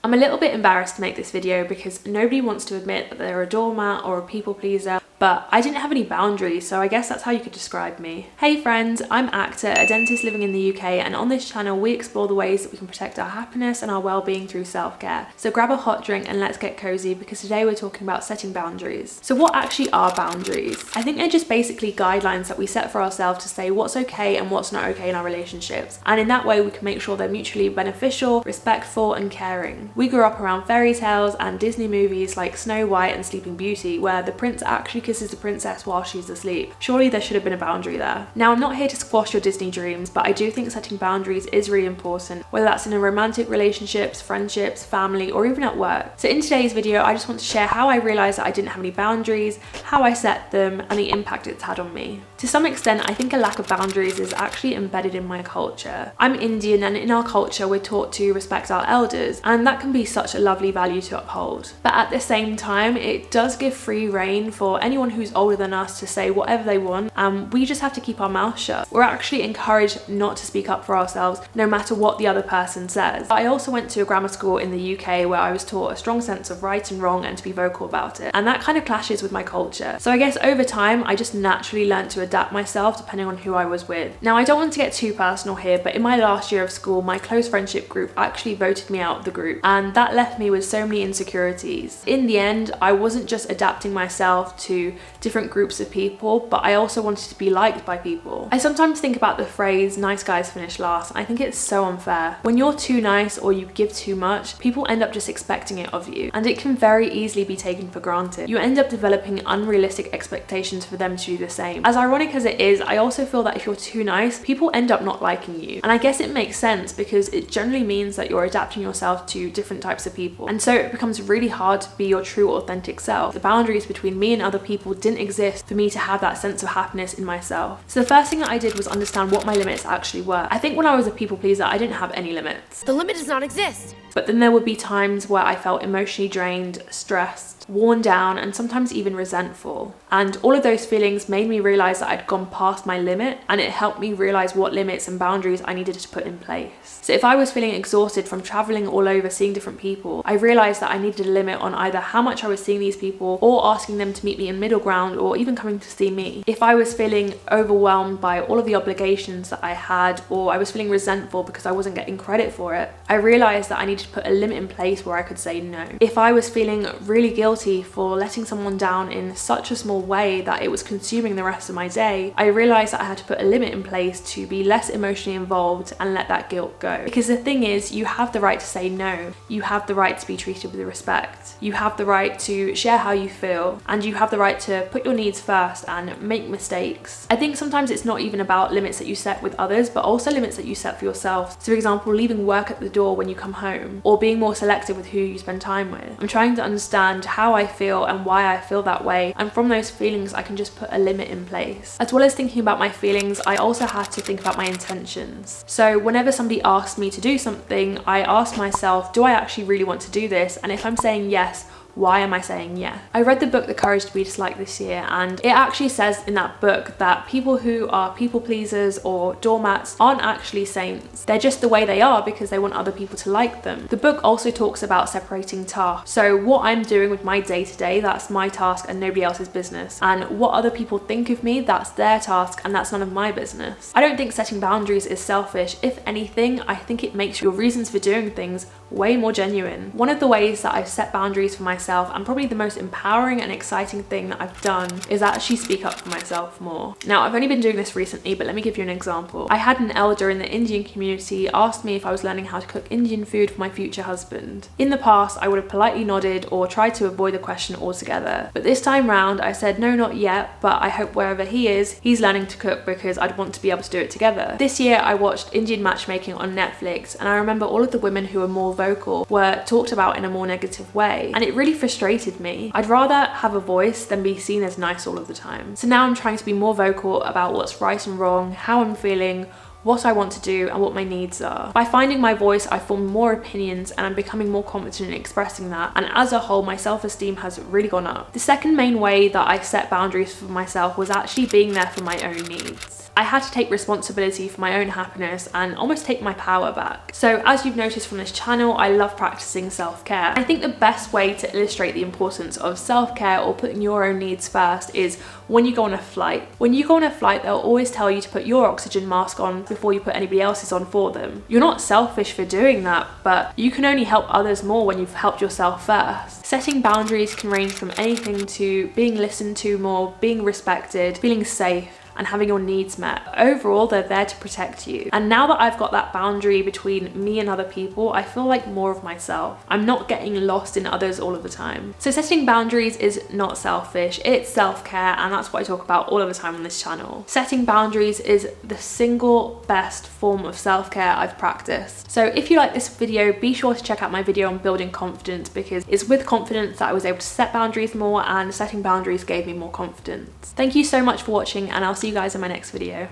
I'm a little bit embarrassed to make this video because nobody wants to admit that they're a doormat or a people pleaser, but I didn't have any boundaries, so I guess that's how you could describe me. Hey friends, I'm Akta, a dentist living in the UK, and on this channel we explore the ways that we can protect our happiness and our well-being through self-care. So grab a hot drink and let's get cozy, because today we're talking about setting boundaries. So what actually are boundaries? I think they're just basically guidelines that we set for ourselves to say what's okay and what's not okay in our relationships, and in that way we can make sure they're mutually beneficial, respectful and caring. We grew up around fairy tales and Disney movies like Snow White and Sleeping Beauty, where the prince actually kisses the princess while she's asleep. Surely there should have been a boundary there. Now, I'm not here to squash your Disney dreams, but I do think setting boundaries is really important, whether that's in a romantic relationships, friendships, family, or even at work. So in today's video, I just want to share how I realized that I didn't have any boundaries, how I set them, and the impact it's had on me. To some extent, I think a lack of boundaries is actually embedded in my culture. I'm Indian, and in our culture, we're taught to respect our elders, and that can be such a lovely value to uphold. But at the same time, it does give free rein for anyone who's older than us to say whatever they want, and we just have to keep our mouth shut. We're actually encouraged not to speak up for ourselves, no matter what the other person says. I also went to a grammar school in the UK where I was taught a strong sense of right and wrong and to be vocal about it, and that kind of clashes with my culture. So I guess over time, I just naturally learned to adapt myself depending on who I was with. Now, I don't want to get too personal here, but in my last year of school, my close friendship group actually voted me out of the group, and that left me with so many insecurities. In the end, I wasn't just adapting myself to different groups of people, but I also wanted to be liked by people. I sometimes think about the phrase nice guys finish last, and I think it's so unfair. When you're too nice or you give too much, people end up just expecting it of you, and it can very easily be taken for granted. You end up developing unrealistic expectations for them to do the same. As ironic as it is, I also feel that if you're too nice, people end up not liking you. And I guess it makes sense because it generally means that you're adapting yourself to different types of people. And so it becomes really hard to be your true authentic self. The boundaries between me and other people didn't exist for me to have that sense of happiness in myself. So the first thing that I did was understand what my limits actually were. I think when I was a people pleaser, I didn't have any limits. The limit does not exist. But then there would be times where I felt emotionally drained, stressed, worn down, and sometimes even resentful. And all of those feelings made me realize that I'd gone past my limit, and it helped me realize what limits and boundaries I needed to put in place. So if I was feeling exhausted from traveling all over seeing different people, I realized that I needed a limit on either how much I was seeing these people or asking them to meet me in middle ground or even coming to see me. If I was feeling overwhelmed by all of the obligations that I had, or I was feeling resentful because I wasn't getting credit for it, I realized that I needed to put a limit in place where I could say no. If I was feeling really guilty for letting someone down in such a small way that it was consuming the rest of my day, I realized that I had to put a limit in place to be less emotionally involved and let that guilt go. Because the thing is, you have the right to say no. You have the right to be treated with respect. You have the right to share how you feel, and you have the right to put your needs first and make mistakes. I think sometimes it's not even about limits that you set with others, but also limits that you set for yourself. So for example, leaving work at the door when you come home, or being more selective with who you spend time with. I'm trying to understand how I feel and why I feel that way, and from those feelings I can just put a limit in place. As well as thinking about my feelings, I also had to think about my intentions. So whenever somebody asks me to do something, I ask myself, do I actually really want to do this? And if I'm saying yes, why am I saying yeah? I read the book The Courage to Be Disliked this year, and it actually says in that book that people who are people pleasers or doormats aren't actually saints. They're just the way they are because they want other people to like them. The book also talks about separating tasks. So what I'm doing with my day-to-day, that's my task and nobody else's business. And what other people think of me, that's their task and that's none of my business. I don't think setting boundaries is selfish. If anything, I think it makes your reasons for doing things way more genuine. One of the ways that I've set boundaries for myself, and probably the most empowering and exciting thing that I've done, is actually speak up for myself more. Now, I've only been doing this recently, but let me give you an example. I had an elder in the Indian community ask me if I was learning how to cook Indian food for my future husband. In the past, I would have politely nodded or tried to avoid the question altogether. But this time round, I said, no, not yet, but I hope wherever he is, he's learning to cook because I'd want to be able to do it together. This year, I watched Indian matchmaking on Netflix, and I remember all of the women who were more vocal were talked about in a more negative way, and it really frustrated me. I'd rather have a voice than be seen as nice all of the time. So now I'm trying to be more vocal about what's right and wrong, how I'm feeling, what I want to do, and what my needs are. By finding my voice, I form more opinions and I'm becoming more confident in expressing that, and as a whole my self-esteem has really gone up. The second main way that I set boundaries for myself was actually being there for my own needs. I had to take responsibility for my own happiness and almost take my power back. So as you've noticed from this channel, I love practicing self-care. I think the best way to illustrate the importance of self-care or putting your own needs first is when you go on a flight. When you go on a flight, they'll always tell you to put your oxygen mask on before you put anybody else's on for them. You're not selfish for doing that, but you can only help others more when you've helped yourself first. Setting boundaries can range from anything to being listened to more, being respected, feeling safe, and having your needs met. Overall, they're there to protect you. And now that I've got that boundary between me and other people, I feel like more of myself. I'm not getting lost in others all of the time. So setting boundaries is not selfish, it's self-care, and that's what I talk about all of the time on this channel. Setting boundaries is the single best form of self-care I've practiced. So if you like this video, be sure to check out my video on building confidence, because it's with confidence that I was able to set boundaries more, and setting boundaries gave me more confidence. Thank you so much for watching, and I'll see you guys in my next video.